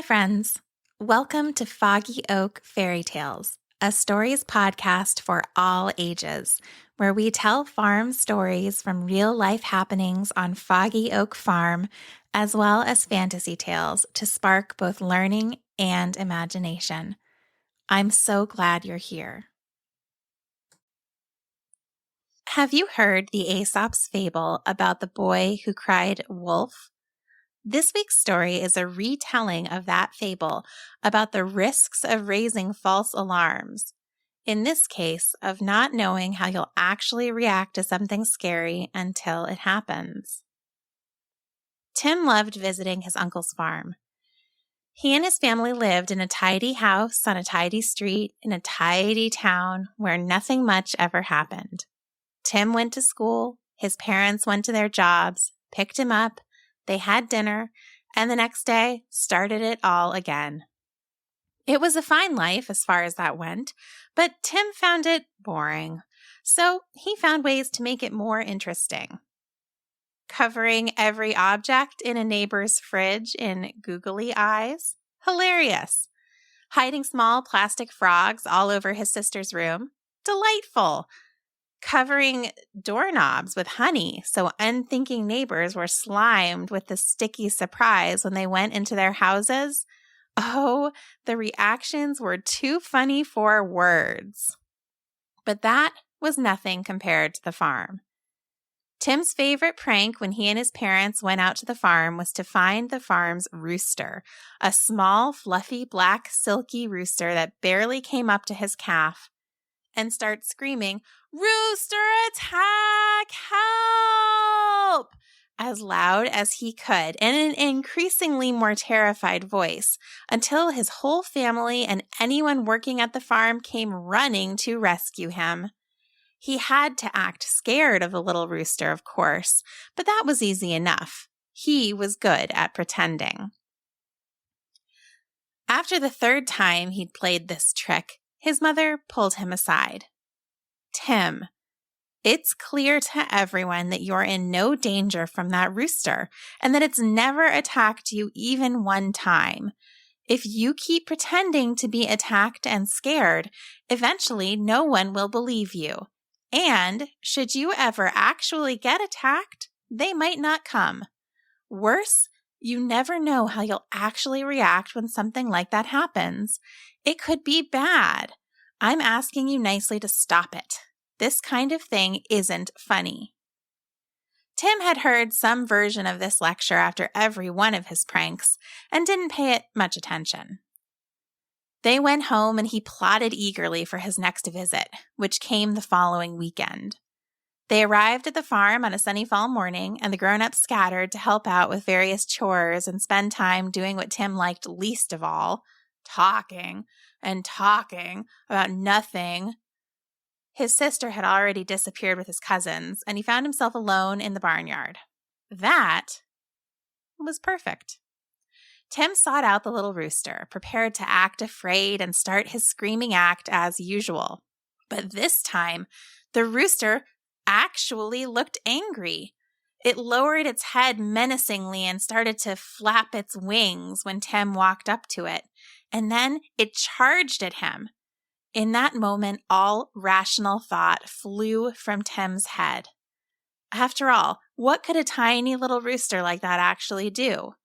friends. Welcome to Foggy Oak Fairy Tales, a stories podcast for all ages, where we tell farm stories from real-life happenings on Foggy Oak Farm, as well as fantasy tales to spark both learning and imagination. I'm so glad you're here. Have you heard the Aesop's fable about the boy who cried wolf? This week's story is a retelling of that fable about the risks of raising false alarms. In this case, of not knowing how you'll actually react to something scary until it happens. Tim loved visiting his uncle's farm. He and his family lived in a tidy house on a tidy street in a tidy town where nothing much ever happened. Tim went to school, his parents went to their jobs, picked him up, they had dinner, and the next day started it all again. It was a fine life as far as that went, but Tim found it boring, so he found ways to make it more interesting. Covering every object in a neighbor's fridge in googly eyes? Hilarious. Hiding small plastic frogs all over his sister's room? Delightful. Covering doorknobs with honey so unthinking neighbors were slimed with the sticky surprise when they went into their houses? Oh, the reactions were too funny for words. But that was nothing compared to the farm. Tim's favorite prank when he and his parents went out to the farm was to find the farm's rooster, a small, fluffy, black, silky rooster that barely came up to his calf, and start screaming, "Rooster attack! Help!" as loud as he could in an increasingly more terrified voice until his whole family and anyone working at the farm came running to rescue him. He had to act scared of the little rooster, of course, but that was easy enough. He was good at pretending. After the third time he'd played this trick, his mother pulled him aside. "Tim, it's clear to everyone that you're in no danger from that rooster and that it's never attacked you even one time. If you keep pretending to be attacked and scared, eventually no one will believe you. And should you ever actually get attacked, they might not come. Worse, you never know how you'll actually react when something like that happens. It could be bad. I'm asking you nicely to stop it. This kind of thing isn't funny." Tim had heard some version of this lecture after every one of his pranks and didn't pay it much attention. They went home and he plotted eagerly for his next visit, which came the following weekend. They arrived at the farm on a sunny fall morning, and the grown-ups scattered to help out with various chores and spend time doing what Tim liked least of all, talking and talking about nothing. His sister had already disappeared with his cousins, and he found himself alone in the barnyard. That was perfect. Tim sought out the little rooster, prepared to act afraid and start his screaming act as usual. But this time, the rooster actually looked angry. It lowered its head menacingly and started to flap its wings when Tim walked up to it, and then it charged at him. In that moment, all rational thought flew from Tim's head. After all, what could a tiny little rooster like that actually do?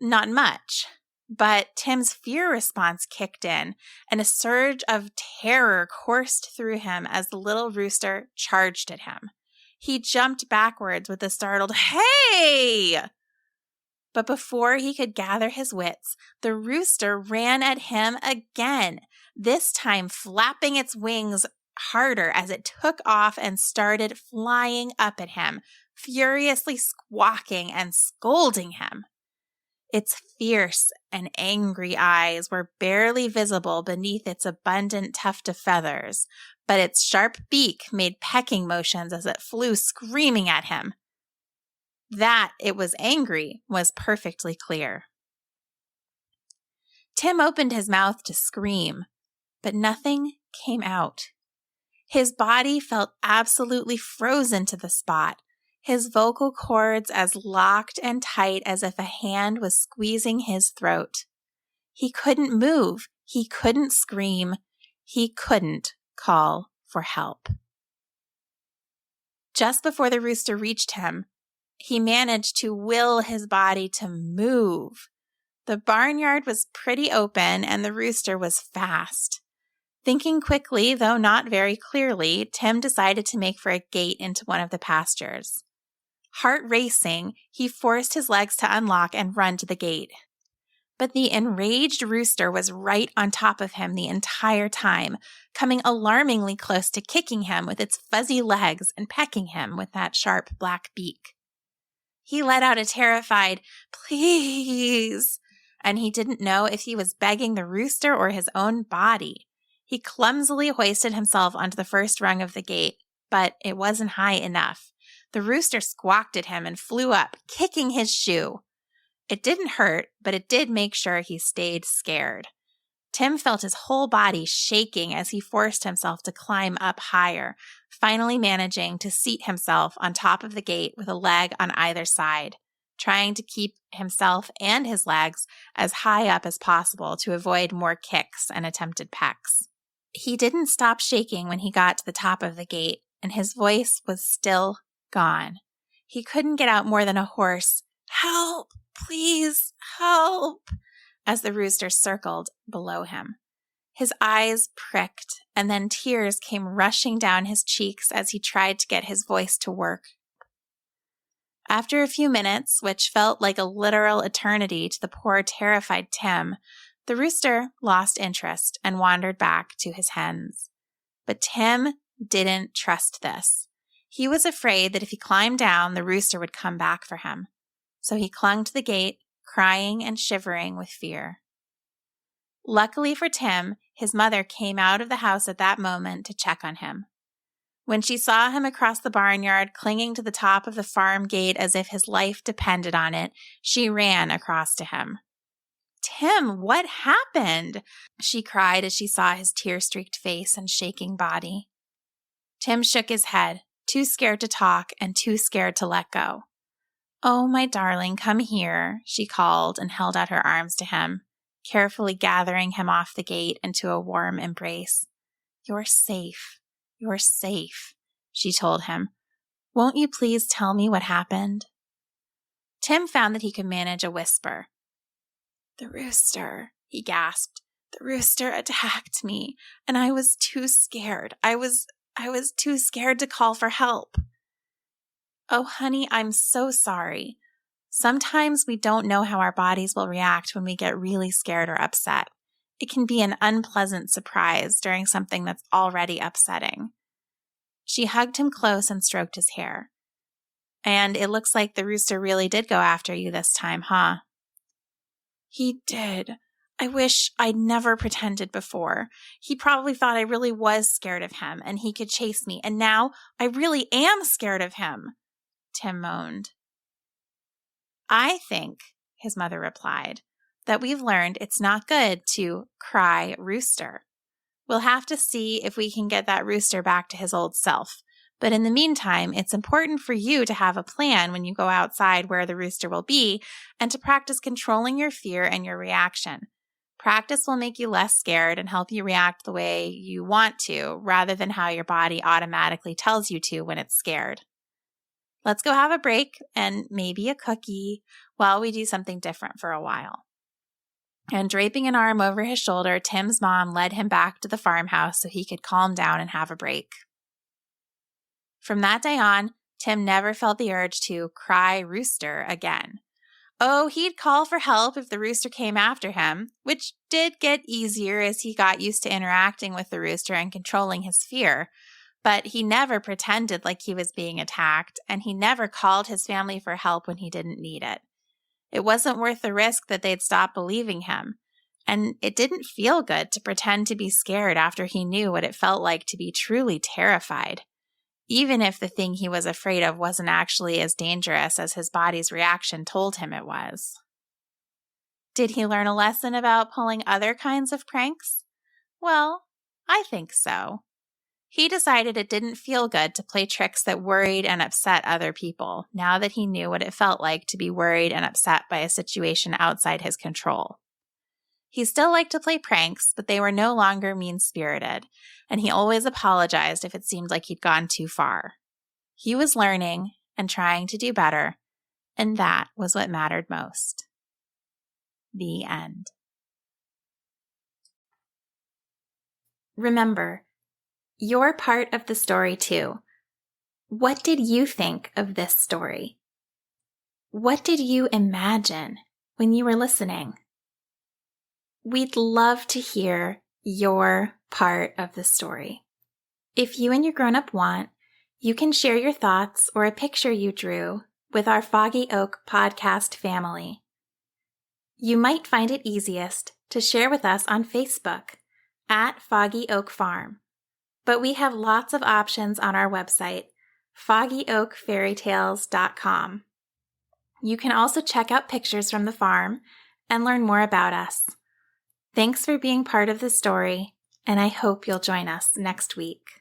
Not much. But Tim's fear response kicked in, and a surge of terror coursed through him as the little rooster charged at him. He jumped backwards with a startled, "Hey!" But before he could gather his wits, the rooster ran at him again, this time flapping its wings harder as it took off and started flying up at him, furiously squawking and scolding him. Its fierce and angry eyes were barely visible beneath its abundant tuft of feathers, but its sharp beak made pecking motions as it flew screaming at him. That it was angry was perfectly clear. Tim opened his mouth to scream, but nothing came out. His body felt absolutely frozen to the spot, his vocal cords as locked and tight as if a hand was squeezing his throat. He couldn't move. He couldn't scream. He couldn't call for help. Just before the rooster reached him, he managed to will his body to move. The barnyard was pretty open and the rooster was fast. Thinking quickly, though not very clearly, Tim decided to make for a gate into one of the pastures. Heart racing, he forced his legs to unlock and run to the gate. But the enraged rooster was right on top of him the entire time, coming alarmingly close to kicking him with its fuzzy legs and pecking him with that sharp black beak. He let out a terrified, "Please," and he didn't know if he was begging the rooster or his own body. He clumsily hoisted himself onto the first rung of the gate, but it wasn't high enough. The rooster squawked at him and flew up, kicking his shoe. It didn't hurt, but it did make sure he stayed scared. Tim felt his whole body shaking as he forced himself to climb up higher, finally managing to seat himself on top of the gate with a leg on either side, trying to keep himself and his legs as high up as possible to avoid more kicks and attempted pecks. He didn't stop shaking when he got to the top of the gate, and his voice was still gone. He couldn't get out more than a hoarse, "Help! Please, help!" as the rooster circled below him. His eyes pricked, and then tears came rushing down his cheeks as he tried to get his voice to work. After a few minutes, which felt like a literal eternity to the poor, terrified Tim, the rooster lost interest and wandered back to his hens. But Tim didn't trust this. He was afraid that if he climbed down, the rooster would come back for him. So he clung to the gate, crying and shivering with fear. Luckily for Tim, his mother came out of the house at that moment to check on him. When she saw him across the barnyard, clinging to the top of the farm gate as if his life depended on it, she ran across to him. "Tim, what happened?" she cried as she saw his tear-streaked face and shaking body. Tim shook his head, too scared to talk and too scared to let go. "Oh, my darling, come here," she called and held out her arms to him, carefully gathering him off the gate into a warm embrace. "You're safe. You're safe," she told him. "Won't you please tell me what happened?" Tim found that he could manage a whisper. "The rooster," he gasped. "The rooster attacked me, and I was too scared. I was too scared to call for help." "Oh, honey, I'm so sorry. Sometimes we don't know how our bodies will react when we get really scared or upset. It can be an unpleasant surprise during something that's already upsetting." She hugged him close and stroked his hair. "And it looks like the rooster really did go after you this time, huh?" "He did. I wish I'd never pretended before. He probably thought I really was scared of him and he could chase me, and now I really am scared of him," Tim moaned. "I think," his mother replied, "that we've learned it's not good to cry rooster. We'll have to see if we can get that rooster back to his old self. But in the meantime, it's important for you to have a plan when you go outside where the rooster will be and to practice controlling your fear and your reaction. Practice will make you less scared and help you react the way you want to rather than how your body automatically tells you to when it's scared. Let's go have a break and maybe a cookie while we do something different for a while." And draping an arm over his shoulder, Tim's mom led him back to the farmhouse so he could calm down and have a break. From that day on, Tim never felt the urge to cry rooster again. Oh, he'd call for help if the rooster came after him, which did get easier as he got used to interacting with the rooster and controlling his fear. But he never pretended like he was being attacked, and he never called his family for help when he didn't need it. It wasn't worth the risk that they'd stop believing him, and it didn't feel good to pretend to be scared after he knew what it felt like to be truly terrified, even if the thing he was afraid of wasn't actually as dangerous as his body's reaction told him it was. Did he learn a lesson about pulling other kinds of pranks? Well, I think so. He decided it didn't feel good to play tricks that worried and upset other people, now that he knew what it felt like to be worried and upset by a situation outside his control. He still liked to play pranks, but they were no longer mean-spirited, and he always apologized if it seemed like he'd gone too far. He was learning and trying to do better, and that was what mattered most. The end. Remember, you're part of the story too. What did you think of this story? What did you imagine when you were listening? We'd love to hear your part of the story. If you and your grown-up want, you can share your thoughts or a picture you drew with our Foggy Oak podcast family. You might find it easiest to share with us on Facebook at Foggy Oak Farm, but we have lots of options on our website, foggyoakfairytales.com. You can also check out pictures from the farm and learn more about us. Thanks for being part of the story, and I hope you'll join us next week.